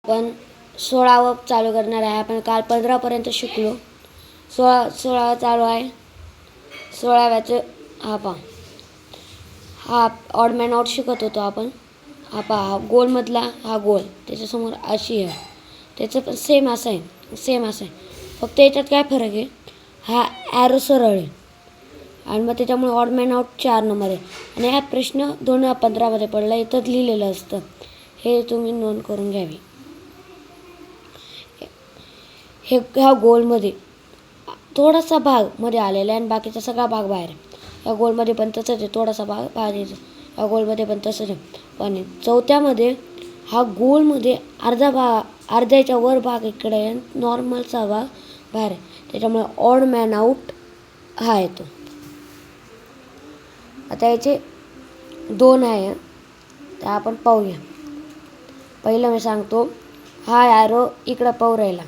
आपण 16व चालू करणार आहे. आपण काल 15पर्यंत शिकलो. 16 चालू आहे. 16व्याचं हा ऑड मॅन आउट शिकत होतो आपण. हा गोलमधला हा गोल त्याच्यासमोर अशी आहे. त्याचं पण सेम असं आहे. फक्त याच्यात काय फरक आहे, हा ॲरो सरळ आहे आणि मग त्याच्यामुळे ऑड मॅन आउट 4 नंबर आहे. आणि हा प्रश्न 2015मध्ये पडला. इथं लिहिलेलं असतं, हे तुम्ही नोंद करून घ्यावी. ह्या गोलमध्ये थोडासा भाग मध्ये आलेला आहे आणि बाकीचा सगळा भाग बाहेर आहे. या गोलमध्ये पण तसंच आहे, थोडासा भाग बाहेर आहे. या गोलमध्ये पण तसंच आहे. पण चौथ्यामध्ये हा गोलमध्ये अर्ध्याच्या वर भाग इकडे आहे, नॉर्मलचा भाग बाहेर आहे. त्याच्यामुळे ऑड मॅन आउट हा येतो. आता याचे 2 आहे, तर आपण पाहूया. पहिलं मी सांगतो, हा ॲरो इकडं पाहू राहिला.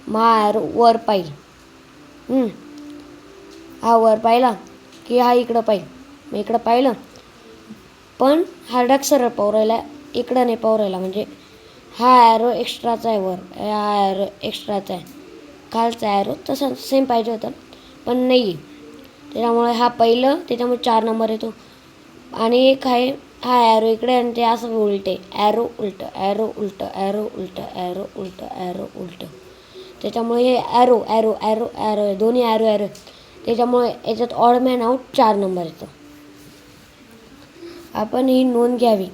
मग हा ॲरो वर पाहिजे. हा वर पाहिला की हा इकडं पाहिजे. मग इकडं पाहिलं, पण हा डग सरळ पाहू राहिला, इकडं नाही पाहू राहिला. म्हणजे हा ॲरो एक्स्ट्राचा आहे वर, हा ॲरो एक्स्ट्राचा आहे. खालचा ॲरो तसं सेम पाहिजे होतं, पण नाही आहे. त्याच्यामुळे हा पहिलं, त्याच्यामुळे 4 नंबर येतो. आणि एक आहे हा ॲरो इकडे आणि ते असं उलटे, ॲरो उलटं, ॲरो उलटं, ॲरो उलटं, ॲरो उलटं, ॲरो उलटं. त्याच्यामुळे हे ॲरो ॲरो ॲरो ॲरो आहे, दोन्ही ॲरो ॲरो. त्याच्यामुळे याच्यात ऑड मॅन आउट 4 नंबर येतो. आपण ही नोंद घ्यावी.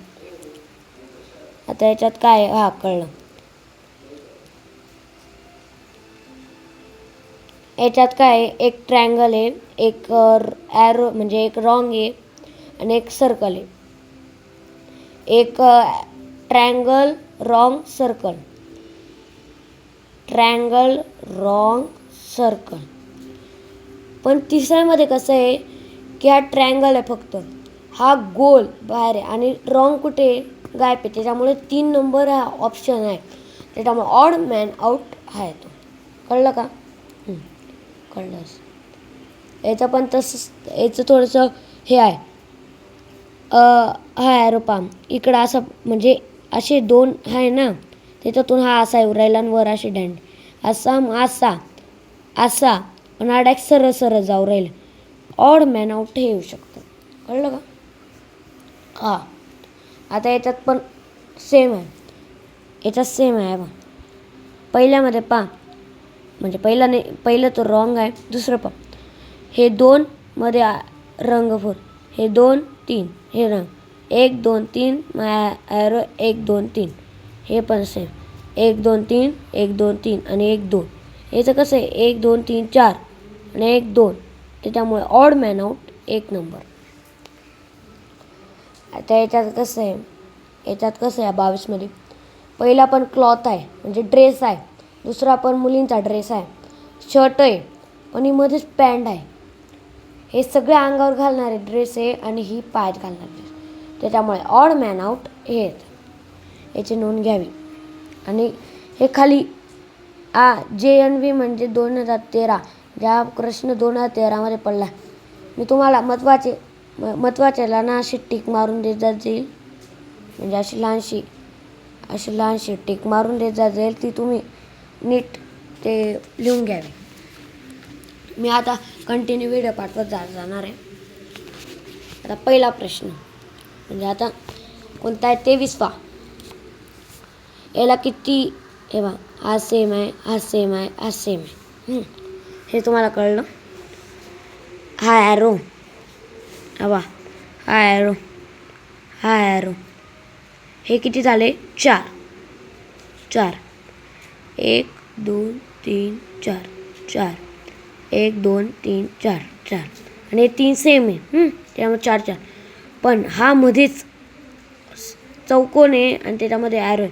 आता याच्यात काय आहे, कळलं. याच्यात काय आहे, एक ट्रायंगल आहे, एक ॲरो म्हणजे एक रॉंग आहे आणि एक सर्कल आहे. एक triangle wrong circle, triangle wrong circle. पण तिसऱ्यामध्ये कसं आहे की हा ट्रायंगल आहे फक्त, हा गोल बाहेर आहे आणि रॉंग कुठे गायब आहे. त्याच्यामुळे 3 नंबर हा ऑप्शन आहे. त्याच्यामुळे ऑड मॅन आउट हा येतो. कळलं का? कळलं. याचं पण तसंच, याचं थोडंसं हे आहे. हा ॲरो पाम इकडं असं, म्हणजे असे 2 आहे ना, त्याच्यातून हा असा येऊ राहिला आणि वर असे डँड असा असा पण हा डायरेक्ट सरळ सरळ जाऊ राहील. ऑड मॅन आउट हे येऊ शकतं. कळलं का? आता याच्यात पण सेम आहे. याच्यात सेम आहे बा. पहिल्यामध्ये म्हणजे पहिलं तो रॉंग आहे. दुसरं हे 2 मध्ये रंगफूर, हे 2 3 हे रंग 1 2 3 ॲरो 1 2 3. हे पण सेम 1 2 3 1 2 3 आणि 1 2. याचं कसं आहे 1 2 3 4 आणि 1 2. त्याच्यामुळे ऑड मॅन आउट 1 नंबर. आता याच्यात कसं आहे, 22मध्ये पहिला पण क्लॉथ आहे म्हणजे ड्रेस आहे. दुसरा पण मुलींचा ड्रेस आहे, शर्ट आहे, आणि मध्येच पॅन्ट आहे. हे सगळे अंगावर घालणारे ड्रेस आहे आणि ही पायात घालणारे ड्रेस. त्याच्यामुळे ऑड मॅन आउट हे येतं. याची नोंद घ्यावी. आणि हे खाली JNV म्हणजे 2013, ज्या प्रश्न 2013मध्ये पडला. मी तुम्हाला महत्त्वाच्याला ना अशी टिक मारून देत जाईल, म्हणजे अशी लहानशी टिक मारून देत जाईल, ती तुम्ही नीट ते लिहून घ्यावी. मी आता कंटिन्यू व्हिडिओ पाठवत जाणार आहे. आता पहिला प्रश्न म्हणजे आता कोणता आहे 23वा. याला किती, हे बघा, हा सेम आहे, हा सेम आहे, हा सेम आहे. हे तुम्हाला कळलं. हा ॲरो, हा ॲरो, हा ॲरो, हे किती झाले 4. 1 2 3 4 1 2 3 4 आणि हे 3 सेम आहे. त्यामुळे 4 पण हा मध्येच चौकोन आहे आणि त्याच्यामध्ये ॲरो आहे,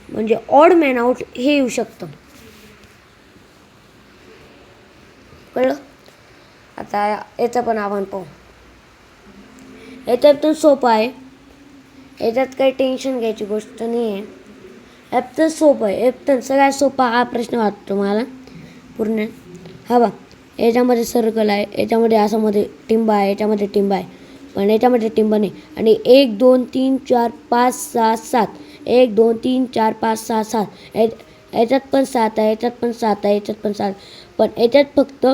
म्हणजे ऑड मॅन आउट हे येऊ शकतं. कळलं. आता याचं पण आपण पाहू. याच्यात पण सोपं आहे. याच्यात काही टेन्शन घ्यायची गोष्ट नाही आहे. ॲप्तन सोपं आहे. ॲप्तन सगळ्यात सोपा हा प्रश्न वाटतो मला पूर्ण. हा बा, याच्यामध्ये सर्कल आहे, याच्यामध्ये असामध्ये टिंबा आहे, याच्यामध्ये टिंबा आहे. पण याच्यामध्ये टिंब नाही. आणि 1 2 3 4 5 6 7 1 2 3 4 5 6 7 याच्यात पण 7 आहे, याच्यात पण 7 आहे, याच्यात पण 7, पण याच्यात फक्त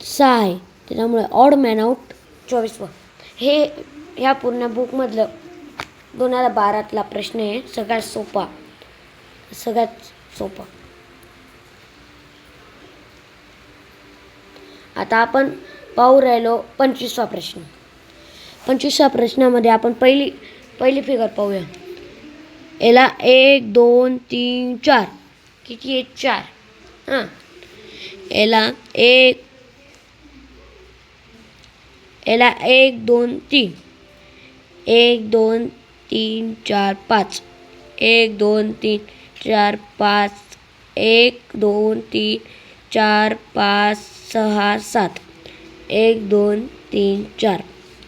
6 आहे. त्याच्यामुळे ऑड मॅन आउट 24. हे ह्या पूर्ण बुकमधलं 2012तला प्रश्न आहे. सगळ्यात सोपा. आता आपण पाहू राहिलो 25वा प्रश्न. 25व्या प्रश्नामध्ये आपण पहिली फिगर पाहूया. याला 1 2 3 4 किती आहे? 4. याला 1 2 3 1 2 3 4 5 1 2 3 4 5 1 2 3 4 5 6 7 1 2 3 4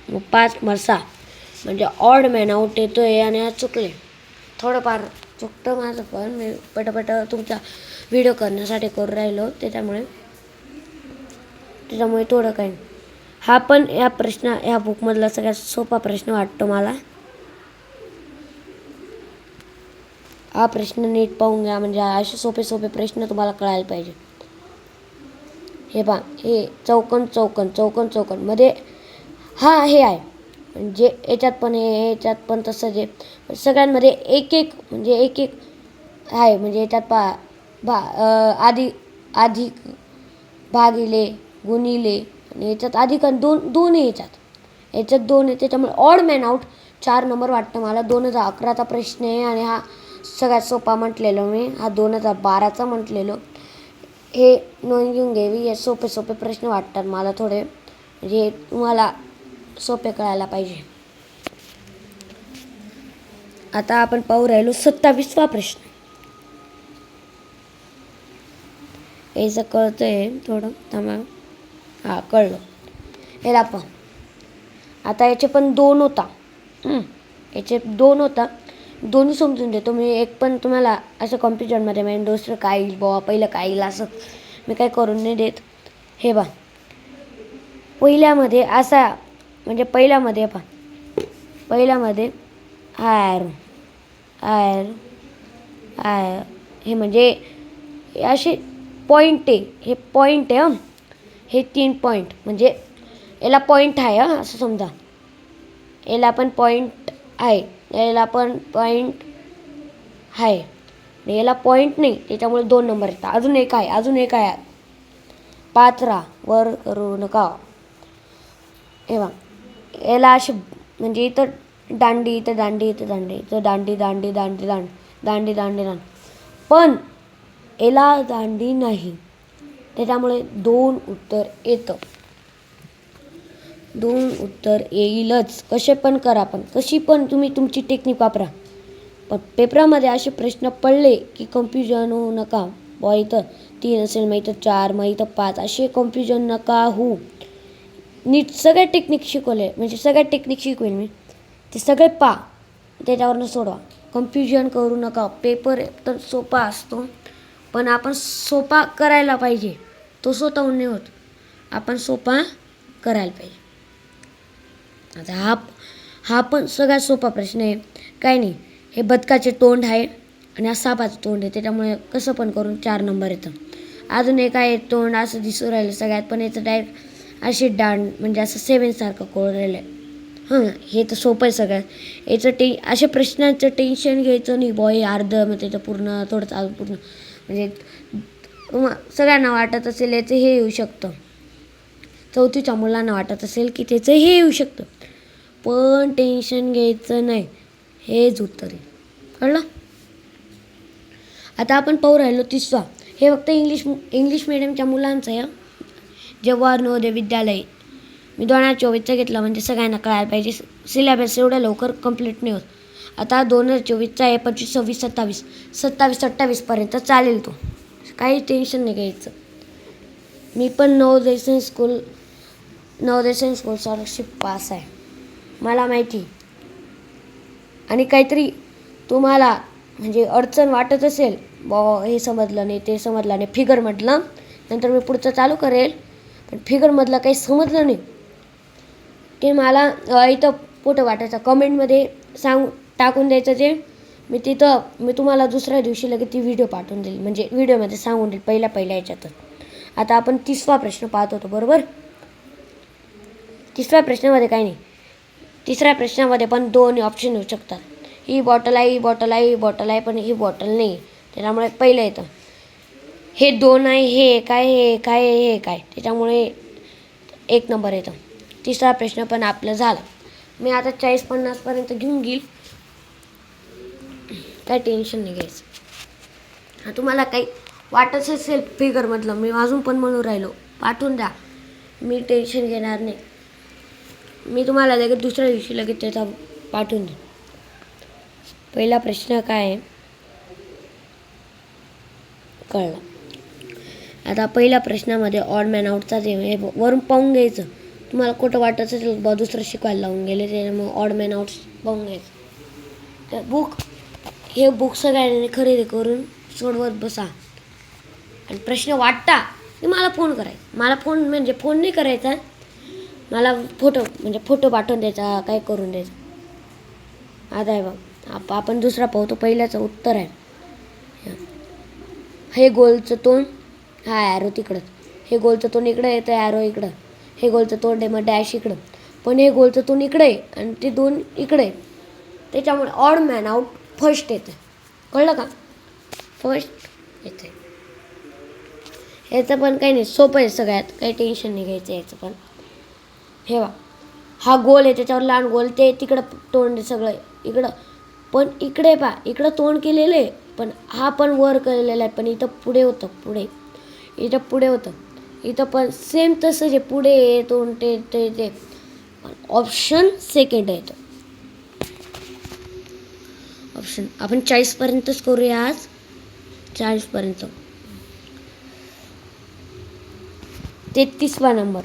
मग 5 मग 6 म्हणजे ऑड मॅन आउट येतोय. आणि आज चुकले, थोडंफार चुकतं माझं, पण मी पटापट तुमचा व्हिडिओ करण्यासाठी करू राहिलो, त्याच्यामुळे थोडं काही. हा पण ह्या बुकमधला सगळ्यात सोपा प्रश्न वाटतो मला. हा प्रश्न नीट पाहून घ्या, म्हणजे असे सोपे प्रश्न तुम्हाला कळायला पाहिजे. हे पहा, हे चौकोन मध्ये हे आहे, म्हणजे याच्यात पण याच्यात पण तसंच आहे. सगळ्यांमध्ये एक आहे, म्हणजे याच्यात अधिक भागिले गुणिले, आणि याच्यात अधिक दोन आहे, याच्यात 2 आहे. त्याच्यामुळे ऑड मॅन आउट 4 नंबर वाटतं मला. 2011चा प्रश्न आहे, आणि हा सगळ्यात सोपा म्हटलेलो मी. हा 2012चा म्हटलेलो. हे नोंद घेऊन घ्यावी. हे सोपे प्रश्न वाटतात मला थोडे, म्हणजे तुम्हाला सोपे कळायला पाहिजे. आता आपण पाहू राहिलो 27वा प्रश्न. याचं कळतंय थोडं, थांबा. कळलं. याला पण आता याचे पण 2 होता. याचे 2 होता. दोन्ही समजून देतो मी. एक पण तुम्हाला असं कॉम्प्युटरमध्ये म्हणजे दुसरं काय येईल बुवा, पहिलं काय येईल असं मी काही करून नाही देत. हे बा, पहिल्यामध्ये असा, म्हणजे पहिल्यामध्ये हे म्हणजे असे पॉईंट आहे. हे पॉईंट आहे. हे 3 पॉईंट, म्हणजे याला पॉईंट आहे. असं समजा, याला पण पॉईंट आहे, याला पण पॉईंट आहे, याला पॉईंट नाही, त्याच्यामुळे 2 नंबर येतात. अजून एक आहे. पात्रा वर करू नका. हे बघा, याला असे, म्हणजे इथं दांडी, इथं दांडी, पण याला दांडी नाही, त्याच्यामुळे 2 उत्तर येतं. 2 उत्तर येईलच. कसे पण करा, पण कशी पण तुम्ही तुमची टेक्निक वापरा. पण पेपरामध्ये असे प्रश्न पडले की कन्फ्युजन होऊ नका. बुवा इथं 3 असेल, मग इथं 4, मग इथं 5, असे कन्फ्युजन नका होऊ. नीट सगळे टेक्निक शिकवले, म्हणजे सगळ्या टेक्निक शिकवेल मी, ते सगळे पहा, त्याच्यावरनं सोडवा. कन्फ्युजन करू नका. पेपर तर सोपा असतो, पण आपण सोपा करायला पाहिजे. तो स्वतःहून नाही होत, आपण सोपा करायला पाहिजे. आता हा पण सगळ्यात सोपा प्रश्न आहे. काय नाही, हे बदकाचे तोंड आहे आणि हा सापाचं तोंड आहे, त्याच्यामुळे कसं पण करून 4 नंबर येतं. अजून एक आहे तोंड असं दिसून राहिलं सगळ्यात, पण याचं डायरेक्ट अशी दांड, म्हणजे असं 7 सारखं कोळ राहिलं आहे. हे तर सोपं आहे सगळ्यात. याचं अशा प्रश्नांचं टेन्शन घ्यायचं नाही बुवा. हे अर्ध, मग त्याचं पूर्ण, थोडंसं पूर्ण, म्हणजे सगळ्यांना वाटत असेल याचं हे येऊ शकतं. 4थीच्या मुलांना वाटत असेल की त्याचं हे येऊ शकतं, पण टेन्शन घ्यायचं नाही. हेच उत्तर आहे. कळलं? आता आपण पाहू राहिलो 30वा. हे फक्त इंग्लिश मिडियमच्या मुलांचं आहे. जवाहर नवोदय विद्यालय. मी 2024चा घेतला, म्हणजे सगळ्यांना कळायला पाहिजे. सिलेबस एवढ्या लवकर कंप्लीट नाही होत. आता 2024चा आहे. 25 26 27 28पर्यंत चालेल तो. काही टेन्शन नाही घ्यायचं. मी पण Navodaya science school scholarship pass आहे, मला माहिती. आणि काहीतरी तुम्हाला म्हणजे अडचण वाटत असेल, हे समजलं नाही, ते समजलं नाही, फिगरमधलं, नंतर मी पुढचं चालू करेल, पण फिगरमधलं काही समजलं नाही ते मला इथं फोटो पाठवायचा कमेंटमध्ये टाकून द्यायचं ते मी तुम्हाला दुसऱ्या दिवशी लगेच ती व्हिडिओ पाठवून देईल, म्हणजे व्हिडिओमध्ये सांगून देईल पहिल्या याच्यातच. आता आपण 30वा प्रश्न पाहत होतो बरोबर. 30व्या प्रश्नामध्ये काही नाही. 3ऱ्या प्रश्नामध्ये पण 2 ऑप्शन येऊ शकतात. ही बॉटल आहे, ही बॉटल आहे, ही बॉटल आहे, पण ही बॉटल नाही. त्याच्यामुळे पहिलं येतं हे 2 आहे, हे एक आहे, हे एक आहे, हे एक आहे. त्याच्यामुळे 1 नंबर येतं. 3रा प्रश्न पण आपलं झाला. मी आता 40-50पर्यंत घेऊन घेईल, काय टेन्शन नाही घ्यायचं. हा तुम्हाला काही वाटत असेल फिगरमधलं, मी अजून पण म्हणून राहिलो पाठवून द्या, मी टेन्शन घेणार नाही. मी तुम्हाला लगेच दुसऱ्या दिवशी लगेच त्याचा पाठवून देईन. पहिला प्रश्न काय आहे कळला. आता पहिल्या प्रश्नामध्ये ऑड मॅन आउटचा जे हे वरून पाहून घ्यायचं. तुम्हाला खोटं वाटत असेल दुसरं शिकवायला लावून गेले, त्याच्यामुळे ऑड मॅन आउट पाहून घ्यायचं. तर हे बुक सगळ्यांनी खरेदी करून सोडवत बसा. आणि प्रश्न वाटता की मला फोन करायचा. मला फोन नाही करायचा, मला फोटो पाठवून द्यायचा, काय करून द्यायचं. आता आहे बघ, आपण दुसरा पाहतो. पहिल्याचं उत्तर आहे हे गोलचं तोंड, हा ॲरो तिकडं. हे गोलचं तोंड इकडं येतं, ॲरो इकडं. हे गोलचं तोंड आहे, मग डॅश इकडं. पण हे गोलचं तोंड इकडे आहे आणि ते 2 इकडे आहे. त्याच्यामुळे ऑड मॅन आउट फर्स्ट येतं. कळलं का? फर्स्ट येतं. याचं पण काही नाही, सोपं आहे सगळ्यात, काही टेन्शन नाही घ्यायचं याचं पण. हे बघा, हा गोल आहे, त्याच्यावर लहान गोल, ते तिकडं तोंड सगळं इकडं. पण इकडे इकडं तोंड केलेलं आहे, पण हा पण वर केलेला आहे, पण इथं पुढे होतं. इथं पण सेम तसंच आहे, पुढे तोंड ते ऑप्शन सेकंड आहे. ऑप्शन आपण 40पर्यंतच करूया आज. 40पर्यंत. 33वा नंबर.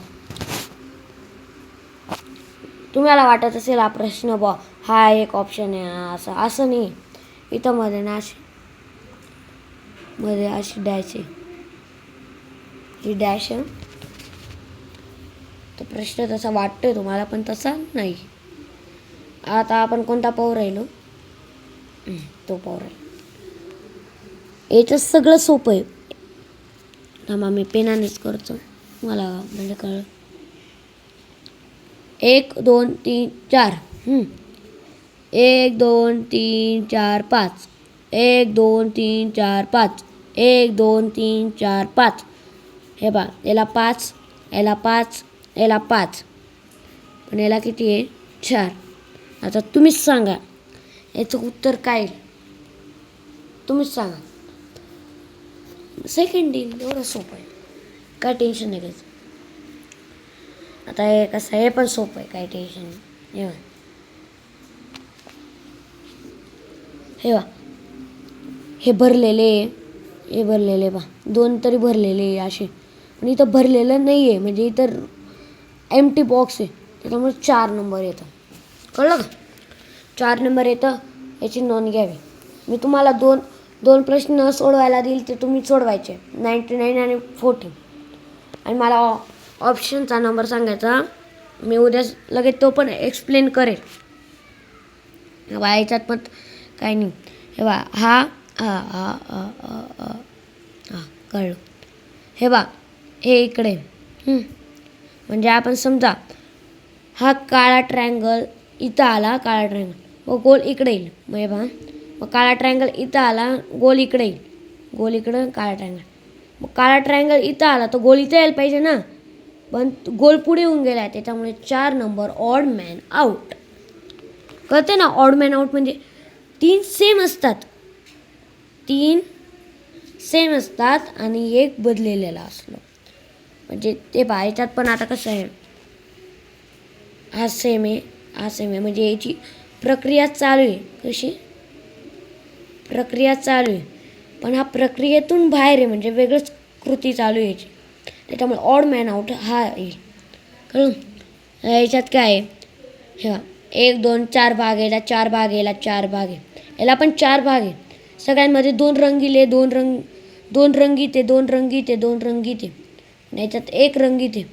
तुम्हाला वाटत असेल हा प्रश्न हा एक ऑप्शन आहे, असं नाही. इथं मध्ये ना मध्ये अशी डॅश आहे, ही डॅश आहे. तो प्रश्न तसा वाटतोय तुम्हाला, पण तसा नाही. आता आपण कोणता पाहू राहिलो, तो पाहू राहिलो. याचं सगळं सोपं आहे. थांबा, मी पेनानेच करतो, मला म्हणजे कळलं. 1 2 3 4. 1 2 3 4 5. 1 2 3 4 5. 1 2 3 4 5. हे बघा, याला 5, याला 5, याला 5, पण याला किती आहे? 4. आता तुम्हीच सांगा याचं उत्तर काय? तुम्हीच सांगा. सेकंड येईल, एवढं सोपं आहे, काय टेन्शन नाही घ्यायचं. आता हे कसं, हे पण सोपं आहे, काय टेन्शन नाही. हे बघा, हे भरलेले बा 2 तरी भरलेले असे, पण इथं भरलेलं नाही आहे, म्हणजे इथं एम्प्टी बॉक्स आहे. त्याच्यामुळे 4 नंबर येतं. कळलं का? 4 नंबर येतं, याची नोंद घ्यावी. मी तुम्हाला दोन प्रश्न सोडवायला देईल, ते तुम्ही सोडवायचे, 99 आणि 14. आणि मला ऑप्शनचा नंबर सांगायचा, मी उद्या लगेच तो पण एक्सप्लेन करेल. याच्यात पण काही नाही. हे बा, हा कळलं. हे बा, हे इकडे, म्हणजे आपण समजा हा काळा ट्रायंगल इथं आला, काळा ट्रायंगल, मग गोल इकडे येईल. मग हे बघा, मग काळा ट्रायंगल इथं आला, गोल इकडे येईल, गोल इकडं, काळा ट्रायंगल. मग काळा ट्रायंगल इथं आला तर गोल इथं यायला पाहिजे ना, पण गोल पुढे येऊन गेला, त्याच्यामुळे 4 नंबर ऑड मॅन आउट. कळते ना? ऑड मॅन आउट म्हणजे 3 सेम असतात आणि एक बदललेला असलो, म्हणजे ते याच्यात पण आता कसं आहे, हा सेम आहे, म्हणजे याची प्रक्रिया चालू आहे. कशी प्रक्रिया चालू आहे, पण हा प्रक्रियेतून बाहेर आहे, म्हणजे वेगळंच कृती चालू आहे याची. त्याच्यामुळे ऑड मॅन आउट हा येईल. कळून याच्यात काय आहे, हे 1 2 4 भाग, याला 4 भाग, याला 4 भाग आहे, याला पण 4 भाग आहे. सगळ्यांमध्ये 2 रंगीले, 2 रंगीत आहे, 2 रंगीत आहे. याच्यात 1 रंगीत आहे.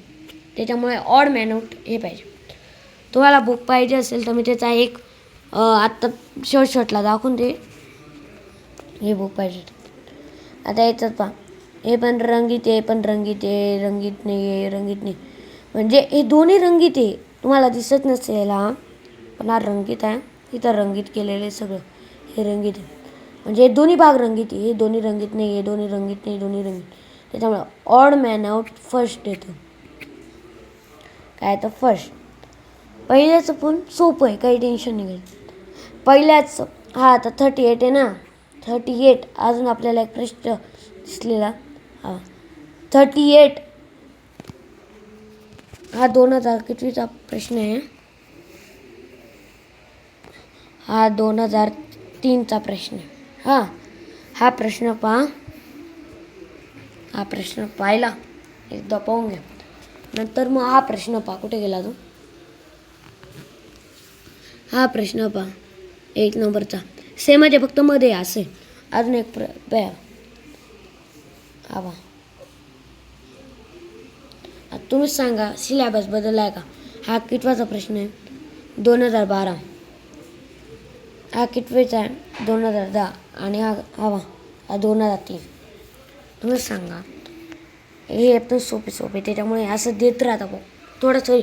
त्याच्यामुळे ऑड मॅन आउट हे पाहिजे. तुम्हाला बुक पाहिजे असेल तर मी त्याचा एक आत्ता शॉर्टला दाखवून दे. हे बुक पाहिजे आता याच्यात पहा, हे पण रंगीत आहे, पण रंगीत आहे, रंगीत नाही आहे, रंगीत नाही, म्हणजे हे दोन्ही रंगीत आहे. तुम्हाला दिसत नसेल हा, पण हा रंगीत आहे. इथं रंगीत केलेले सगळं हे रंगीत आहे, म्हणजे हे दोन्ही भाग रंगीत आहे. हे दोन्ही रंगीत नाही, हे दोन्ही रंगीत नाही, दोन्ही रंगीत. त्याच्यामुळे ऑड मॅन आउट फर्स्ट येतं. काय तर फर्स्ट पहिल्याचं पण सोपं आहे, काही टेन्शन नाही घ्यायचं. पहिल्याच हा आता 38 आहे ना, 38. अजून आपल्याला एक प्रश्न दिसलेला हा 38 हा 2000 कितवीचा प्रश्न आहे. हा 2003चा प्रश्न आहे. हा प्रश्न पहा, हा प्रश्न पाहिला एकदा पाहून घ्या. नंतर मग हा प्रश्न पहा, कुठे गेला तो. हा प्रश्न पहा 1 नंबरचा सेम आहे, फक्त मध्ये असे. अजून एक हा पहा. तुम्हीच सांगा सिलेबस बदलला आहे का. हा कितवाचा प्रश्न आहे 2012. हा कितवेचा आहे 2010. आणि हा 2003. तुम्हीच सांगा. हे एकदम सोपे त्याच्यामुळे असं देत राहता भाऊ थोडंसं.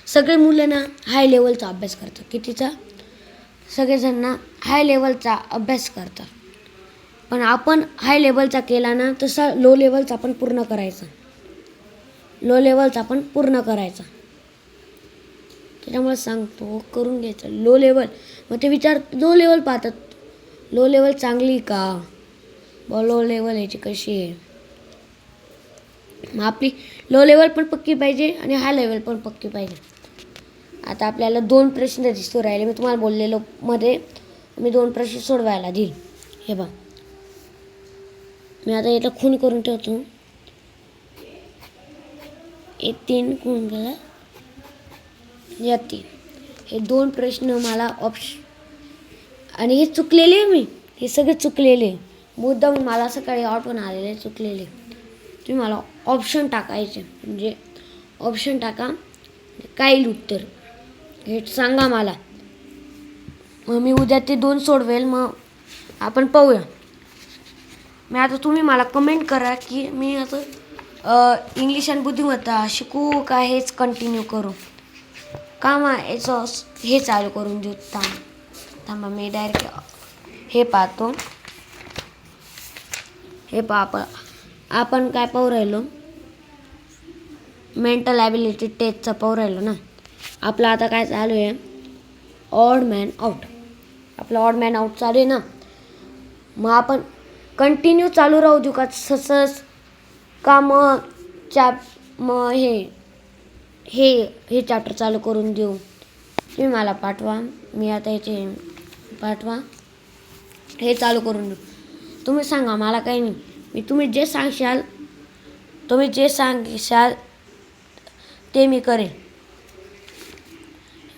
सगळे मुलं ना हाय लेवलचा अभ्यास करतात. कितीचा सगळेजण ना हाय लेवलचा अभ्यास करतात, पण आपण हाय लेवलचा केला ना तसा लो लेवलचा पण पूर्ण करायचा. त्याच्यामुळे सांगतो करून घ्यायचं लो लेवल. मग ते लो लेवल पाहतात, लो लेवल चांगली का, लो लेवल याची कशी आहे. मग आपली लो लेवल पण पक्की पाहिजे आणि हाय लेवल पण पक्की पाहिजे. आता आपल्याला 2 प्रश्न दिसतो राहिले. मी तुम्हाला बोललेलो मध्ये मी 2 प्रश्न सोडवायला देईल. हे बघ, मी आता याला खून करून ठेवतो. 3 खून गेला या 3. हे 2 प्रश्न मला आणि हे चुकलेले मी, हे सगळे चुकलेले मुद्दाम मला सकाळी आठवण आलेले चुकलेले. तुम्ही मला ऑप्शन टाकायचे, म्हणजे ऑप्शन टाका काय येईल उत्तर हे सांगा मला. मग मी उद्या ते 2 सोडवेल, मग आपण पाहूया. मी आता तुम्ही मला कमेंट करा की मी आता इंग्लिश आणि बुद्धिमत्ता शिकू का हेच कंटिन्यू करू, का मग याचं हे चालू करून देऊ. थांबा मी डायरेक्ट हे पाहतो. हे पहा, आपण काय पाहू राहिलो, मेंटल ॲबिलिटी टेस्टचा पाहू राहिलो ना. आपलं आता काय चालू आहे ऑड मॅन आउट. आपलं ऑड मॅन आउट चालू आहे ना. मग आपण कंटिन्यू चालू राहू देऊ का ससस का मग हे चॅप्टर चालू करून देऊ. तुम्ही मला पाठवा, मी आता पाठवा हे चालू करून देऊ. तुम्ही सांगा मला काही नाही. तुम्ही जे सांगशाल ते मी करेन.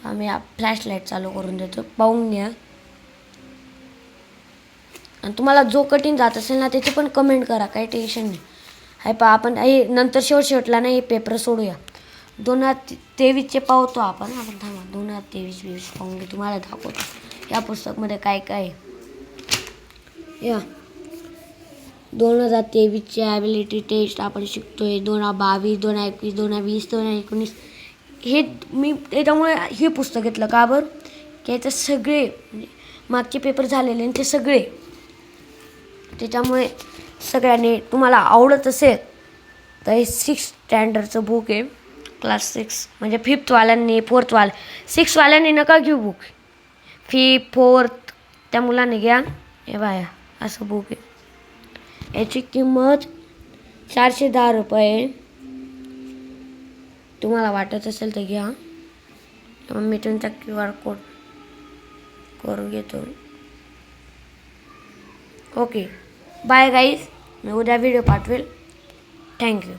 आम्ही फ्लॅशलाईट चालू करून देतो, पाहून घ्या. आणि तुम्हाला जो कठीण जात असेल ना त्याची पण कमेंट करा, काही टेन्शन नाही. आपण हे नंतर शेवटला नाही हे पेपर सोडूया. 2023चे पाहतो आपण थांबा 2023 पाहून घे. तुम्हाला दाखवतो या पुस्तकमध्ये काय काय या 2023चे ॲबिलिटी टेस्ट आपण शिकतोय. 2022, 2021, 2020, 2019 हे मी त्याच्यामुळे हे पुस्तक घेतलं का बरं की याचे सगळे म्हणजे मागचे पेपर झालेले आणि ते सगळे. त्याच्यामुळे सगळ्यांनी तुम्हाला आवडत असेल तर हे 6th स्टँडर्डचं बुक आहे. क्लास 6 म्हणजे 5th वाल्यांनी 4th 6th वाल्यांनी नका घेऊ बुक. 5th 4th त्या मुलांनी घ्या. हे बाया असं बुक आहे. याची किंमत 410 रुपये. तुम्हाला वाटत असेल तर घ्या. मी तुमचा QR कोड करून घेतो. Okay bye guys. मी उद्या व्हिडिओ पाठवेल. थँक्यू.